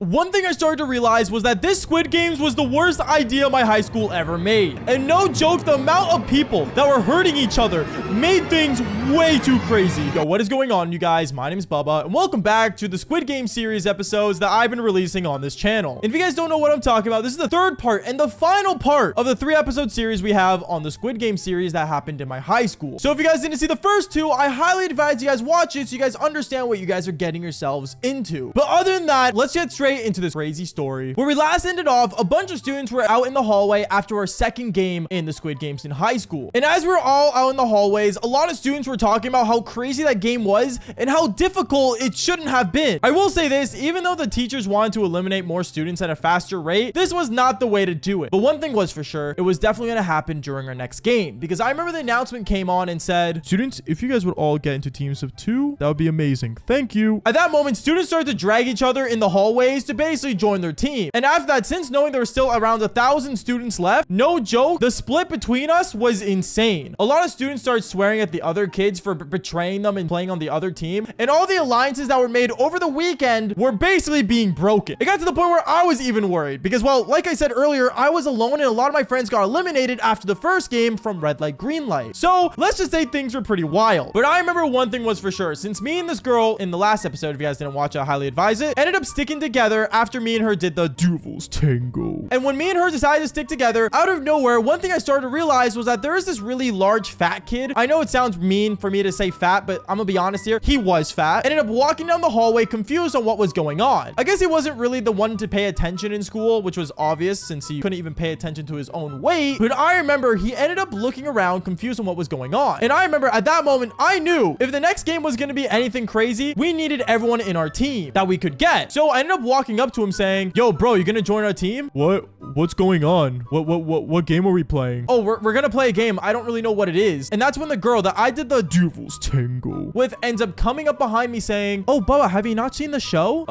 One thing I started to realize was that this Squid Games was the worst idea my high school ever made. And no joke, the amount of people that were hurting each other made things way too crazy. Yo, what is going on, you guys? My name is Bubba, and welcome back to the Squid Game series episodes that I've been releasing on this channel. And if you guys don't know what I'm talking about, this is the third part and the final part of the 3-episode series we have on the Squid Game series that happened in my high school. So if you guys didn't see the first two, I highly advise you guys watch it so you guys understand what you guys are getting yourselves into. But other than that, let's get straight into this crazy story. Where we last ended off, a bunch of students were out in the hallway after our second game in the Squid Games in high school. And as we were all out in the hallways, a lot of students were talking about how crazy that game was and how difficult it shouldn't have been. I will say this, even though the teachers wanted to eliminate more students at a faster rate, this was not the way to do it. But one thing was for sure, it was definitely going to happen during our next game, because I remember the announcement came on and said, "Students, if you guys would all get into teams of 2, that would be amazing. Thank you." At that moment, students started to drag each other in the hallways to basically join their team. And after that, since knowing there were still around 1,000 students left, no joke, the split between us was insane. A lot of students started swearing at the other kids for betraying them and playing on the other team. And all the alliances that were made over the weekend were basically being broken. It got to the point where I was even worried because, well, like I said earlier, I was alone and a lot of my friends got eliminated after the first game from red light, green light. So let's just say things were pretty wild. But I remember one thing was for sure, since me and this girl in the last episode, if you guys didn't watch it, I highly advise it, ended up sticking together after me and her did the Devil's Tango. And when me and her decided to stick together, out of nowhere, one thing I started to realize was that there is this really large fat kid. I know it sounds mean for me to say fat, but I'm gonna be honest here. He was fat. Ended up walking down the hallway confused on what was going on. I guess he wasn't really the one to pay attention in school, which was obvious since he couldn't even pay attention to his own weight. But I remember he ended up looking around confused on what was going on. And I remember at that moment, I knew if the next game was going to be anything crazy, we needed everyone in our team that we could get. So I ended up walking up to him saying, "Yo, bro, you gonna join our team?" What's going on? What game are we playing? "Oh, we're gonna play a game. I don't really know what it is." And that's when the girl that I did the Devil's Tango with ends up coming up behind me saying, "Oh, Bubba, have you not seen the show?"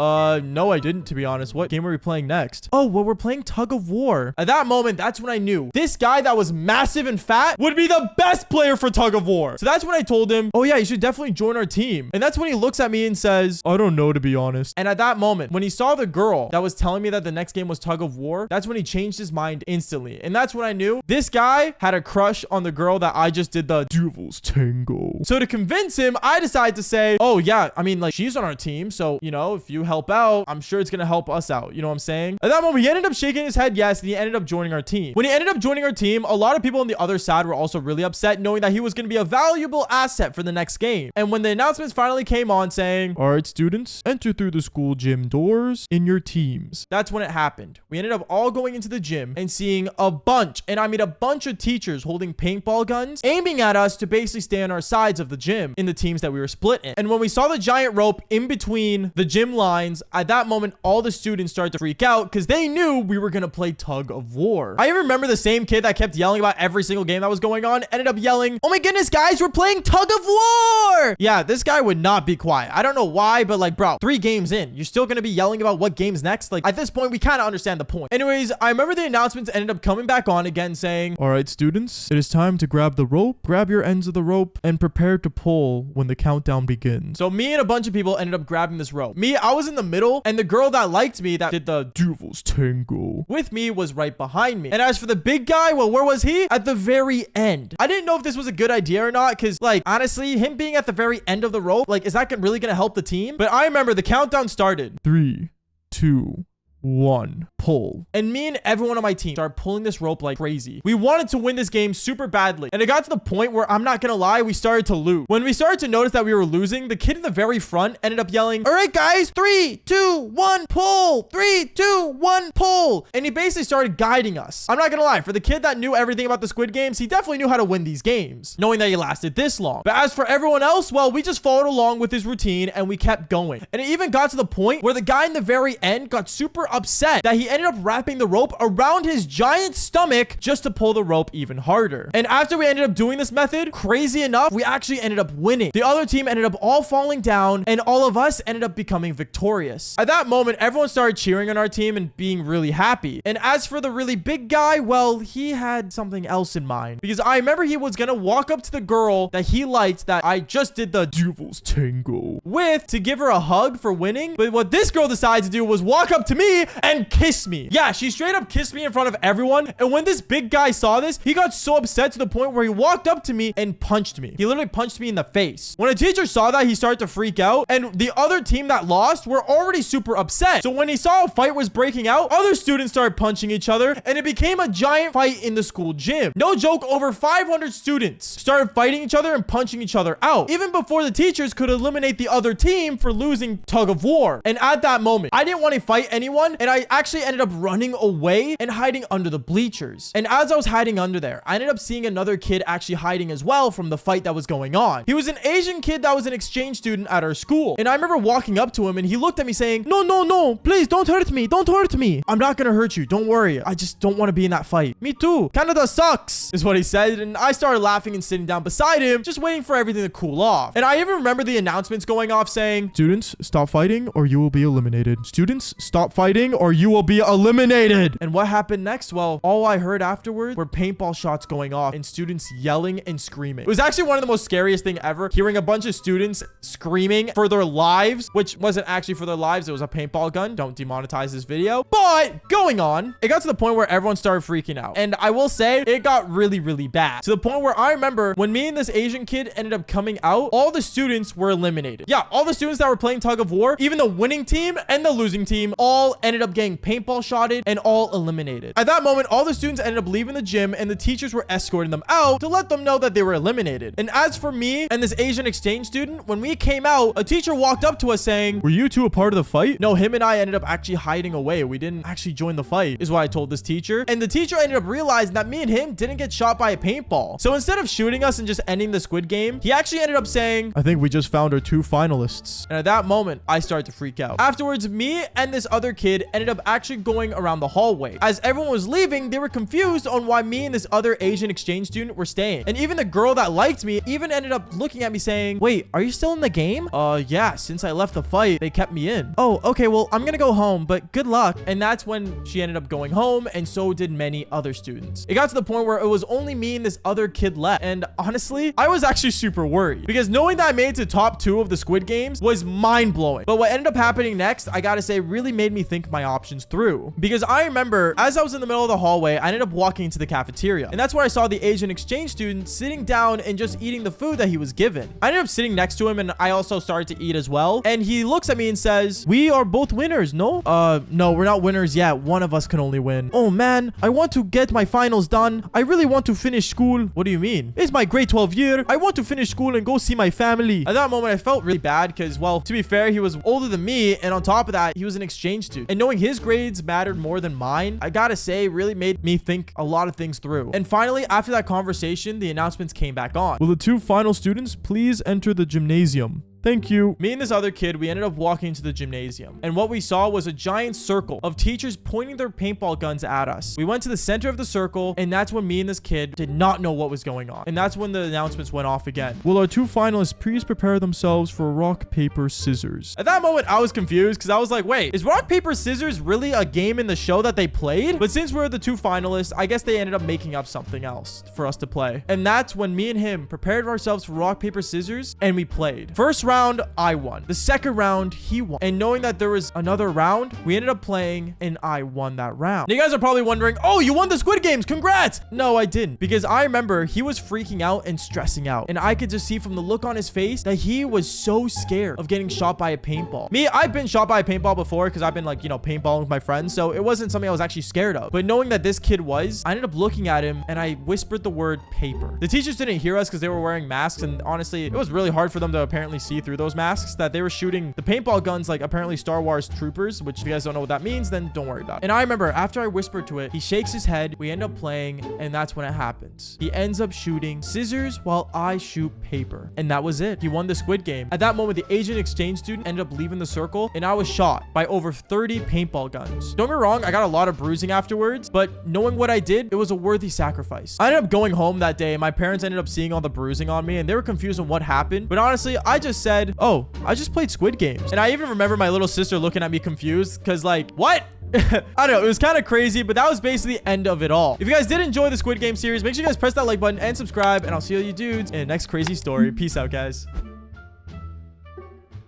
No, I didn't, to be honest. What game are we playing next?" "Oh, well, we're playing Tug of War." At that moment, that's when I knew this guy that was massive and fat would be the best player for Tug of War. So that's when I told him, "Oh yeah, you should definitely join our team." And that's when he looks at me and says, "I don't know, to be honest." And at that moment, when he saw the girl that was telling me that the next game was Tug of War, that's when he changed his mind instantly. And that's when I knew this guy had a crush on the girl that I just did the Devil's Tango. So to convince him, I decided to say, "Oh yeah, I mean, like, she's on our team, so, you know, if you help out, I'm sure it's gonna help us out." You know what I'm saying? At that moment, he ended up shaking his head yes, and he ended up joining our team. When he ended up joining our team, a lot of people on the other side were also really upset, knowing that he was gonna be a valuable asset for the next game. And when the announcements finally came on saying, "All right, students, enter through the school gym doors in your teams," that's when it happened. We ended up all going into the gym and seeing a bunch, and I mean a bunch of teachers holding paintball guns, aiming at us to basically stay on our sides of the gym in the teams that we were split in. And when we saw the giant rope in between the gym lines, at that moment, all the students started to freak out because they knew we were going to play Tug of War. I remember the same kid that kept yelling about every single game that was going on ended up yelling, "Oh my goodness, guys, we're playing Tug of War!" Yeah, this guy would not be quiet. I don't know why, but like, bro, 3 games in, you're still going to be yelling about what game's next? Like, at this point, we kind of understand the point. Anyways, I remember the announcements ended up coming back on again saying, "All right, students, it is time to grab the rope, grab your ends of the rope, and prepare to pull when the countdown begins." So me and a bunch of people ended up grabbing this rope. Me, I was in the middle, and the girl that liked me that did the Devil's Tango with me was right behind me. And as for the big guy, well, where was he? At the very end. I didn't know if this was a good idea or not, because, like, honestly, him being at the very end of the rope, like, is that really gonna help the team? But I remember the countdown started. 3, 2, 1, pull. And me and everyone on my team started pulling this rope like crazy. We wanted to win this game super badly. And it got to the point where, I'm not gonna lie, we started to lose. When we started to notice that we were losing, the kid in the very front ended up yelling, "All right, guys, 3, 2, 1, pull. 3, 2, 1, pull." And he basically started guiding us. I'm not gonna lie, for the kid that knew everything about the Squid Games, he definitely knew how to win these games, knowing that he lasted this long. But as for everyone else, well, we just followed along with his routine and we kept going. And it even got to the point where the guy in the very end got super upset that he ended ended up wrapping the rope around his giant stomach just to pull the rope even harder. And after we ended up doing this method, crazy enough, we actually ended up winning. The other team ended up all falling down, and all of us ended up becoming victorious. At that moment, everyone started cheering on our team and being really happy. And as for the really big guy, well, he had something else in mind, because I remember he was gonna walk up to the girl that he liked, that I just did the devil's tango with, to give her a hug for winning. But what this girl decided to do was walk up to me and kiss me. Yeah, she straight up kissed me in front of everyone. And when this big guy saw this, he got so upset to the point where he walked up to me and punched me. He literally punched me in the face. When a teacher saw that, he started to freak out, and the other team that lost were already super upset. So when he saw a fight was breaking out, other students started punching each other, and it became a giant fight in the school gym. No joke, over 500 students started fighting each other and punching each other out, even before the teachers could eliminate the other team for losing Tug of War. And at that moment, I didn't want to fight anyone, and I actually ended up running away and hiding under the bleachers. And as I was hiding under there, I ended up seeing another kid actually hiding as well from the fight that was going on. He was an Asian kid that was an exchange student at our school. And I remember walking up to him, and he looked at me saying, "No, no, no, please don't hurt me. Don't hurt me. I'm not gonna hurt you. Don't worry. I just don't want to be in that fight." "Me too. Canada sucks," is what he said. And I started laughing and sitting down beside him, just waiting for everything to cool off. And I even remember the announcements going off saying, "Students, stop fighting or you will be eliminated. Students, stop fighting or you will be eliminated." And what happened next? Well, all I heard afterward were paintball shots going off and students yelling and screaming. It was actually one of the most scariest thing ever, hearing a bunch of students screaming for their lives, which wasn't actually for their lives. It was a paintball gun. Don't demonetize this video. But going on, it got to the point where everyone started freaking out. And I will say it got really, really bad, to the point where I remember when me and this Asian kid ended up coming out, all the students were eliminated. Yeah, all the students that were playing Tug of War, even the winning team and the losing team, all ended up getting paintball shotted and all eliminated. At that moment, all the students ended up leaving the gym, and the teachers were escorting them out to let them know that they were eliminated. And as for me and this Asian exchange student, when we came out, a teacher walked up to us saying, "Were you two a part of the fight?" No, him and I ended up actually hiding away. We didn't actually join the fight, is what I told this teacher. And the teacher ended up realizing that me and him didn't get shot by a paintball. So instead of shooting us and just ending the Squid game, he actually ended up saying, "I think we just found our two finalists." And at that moment, I started to freak out. Afterwards, me and this other kid ended up actually going around the hallway. As everyone was leaving, they were confused on why me and this other Asian exchange student were staying. And even the girl that liked me even ended up looking at me saying, "Wait, are you still in the game?" Yeah, since I left the fight, they kept me in." "Oh, okay, well, I'm gonna go home, but good luck." And that's when she ended up going home, and so did many other students. It got to the point where it was only me and this other kid left. And honestly, I was actually super worried, because knowing that I made it to top 2 of the Squid games was mind-blowing. But what ended up happening next, I gotta say, really made me think my options through. Because I remember, as I was in the middle of the hallway, I ended up walking into the cafeteria. And that's where I saw the Asian exchange student sitting down and just eating the food that he was given. I ended up sitting next to him, and I also started to eat as well. And he looks at me and says, "We are both winners, no?" No, we're not winners yet. One of us can only win." "Oh man, I want to get my finals done. I really want to finish school." "What do you mean?" "It's my grade 12 year. I want to finish school and go see my family." At that moment, I felt really bad because, well, to be fair, he was older than me. And on top of that, he was an exchange student. And knowing his grades mattered more than mine, I gotta say, really made me think a lot of things through. And finally, after that conversation, the announcements came back on. "Will the two final students please enter the gymnasium? Thank you." Me and this other kid, we ended up walking to the gymnasium. And what we saw was a giant circle of teachers pointing their paintball guns at us. We went to the center of the circle, and that's when me and this kid did not know what was going on. And that's when the announcements went off again. "Will our two finalists please prepare themselves for rock, paper, scissors?" At that moment, I was confused because I was like, wait, is rock, paper, scissors really a game in the show that they played? But since we're the two finalists, I guess they ended up making up something else for us to play. And that's when me and him prepared ourselves for rock, paper, scissors, and we played. First round, I won. The second round, he won. And knowing that there was another round, we ended up playing, and I won that round. Now, you guys are probably wondering, "Oh, you won the Squid Games. Congrats." No, I didn't. Because I remember he was freaking out and stressing out. And I could just see from the look on his face that he was so scared of getting shot by a paintball. Me, I've been shot by a paintball before because I've been like, you know, paintballing with my friends. So it wasn't something I was actually scared of. But knowing that this kid was, I ended up looking at him and I whispered the word paper. The teachers didn't hear us because they were wearing masks. And honestly, it was really hard for them to apparently see see through those masks that they were shooting the paintball guns like apparently Star Wars troopers, which if you guys don't know what that means, then don't worry about it. And I remember after I whispered to it, he shakes his head, we end up playing, and that's when it happens. He ends up shooting scissors while I shoot paper. And that was it. He won the Squid Game. At that moment, the Asian exchange student ended up leaving the circle, and I was shot by over 30 paintball guns. Don't get me wrong, I got a lot of bruising afterwards, but knowing what I did, it was a worthy sacrifice. I ended up going home that day, and my parents ended up seeing all the bruising on me, and they were confused on what happened. But honestly, I just said, oh, I just played Squid Games. And I even remember my little sister looking at me confused, because like, what? I don't know. It was kind of crazy, but that was basically the end of it all. If you guys did enjoy the Squid Game series, make sure you guys press that like button and subscribe, and I'll see all you dudes in the next crazy story. Peace out, guys.